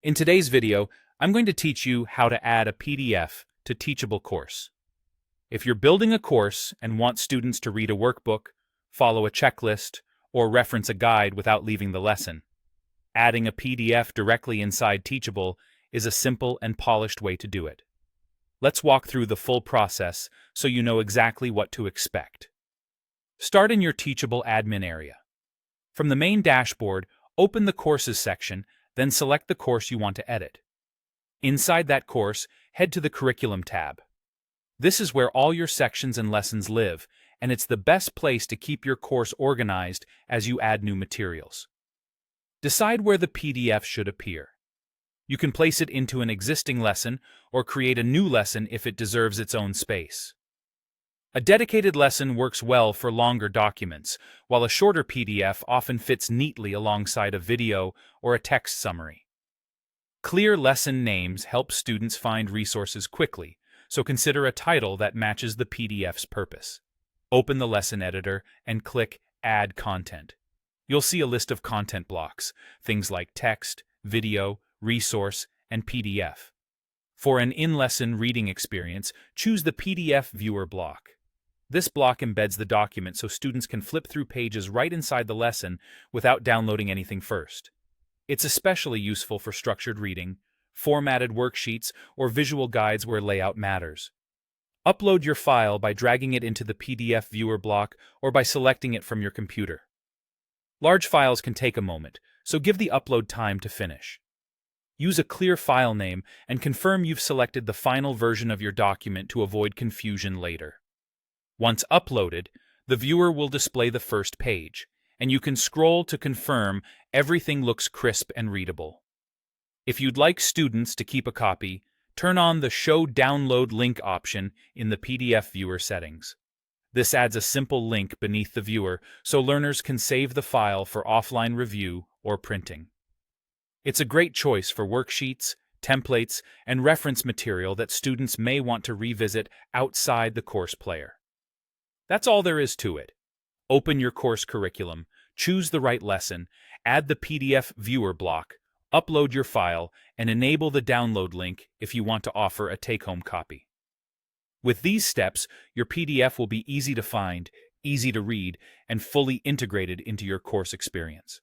In today's video, I'm going to teach you how to add a PDF to Teachable course. If you're building a course and want students to read a workbook, follow a checklist, or reference a guide without leaving the lesson, adding a PDF directly inside Teachable is a simple and polished way to do it. Let's walk through the full process so you know exactly what to expect. Start in your Teachable admin area. From the main dashboard, open the Courses section, then select the course you want to edit. Inside that course, head to the Curriculum tab. This is where all your sections and lessons live, and it's the best place to keep your course organized as you add new materials. Decide where the PDF should appear. You can place it into an existing lesson or create a new lesson if it deserves its own space. A dedicated lesson works well for longer documents, while a shorter PDF often fits neatly alongside a video or a text summary. Clear lesson names help students find resources quickly, so consider a title that matches the PDF's purpose. Open the lesson editor and click Add Content. You'll see a list of content blocks, things like text, video, resource, and PDF. For an in-lesson reading experience, choose the PDF Viewer block. This block embeds the document so students can flip through pages right inside the lesson without downloading anything first. It's especially useful for structured reading, formatted worksheets, or visual guides where layout matters. Upload your file by dragging it into the PDF Viewer block or by selecting it from your computer. Large files can take a moment, so give the upload time to finish. Use a clear file name and confirm you've selected the final version of your document to avoid confusion later. Once uploaded, the viewer will display the first page, and you can scroll to confirm everything looks crisp and readable. If you'd like students to keep a copy, turn on the Show Download Link option in the PDF Viewer settings. This adds a simple link beneath the viewer so learners can save the file for offline review or printing. It's a great choice for worksheets, templates, and reference material that students may want to revisit outside the course player. That's all there is to it. Open your course curriculum, choose the right lesson, add the PDF Viewer block, upload your file, and enable the download link if you want to offer a take-home copy. With these steps, your PDF will be easy to find, easy to read, and fully integrated into your course experience.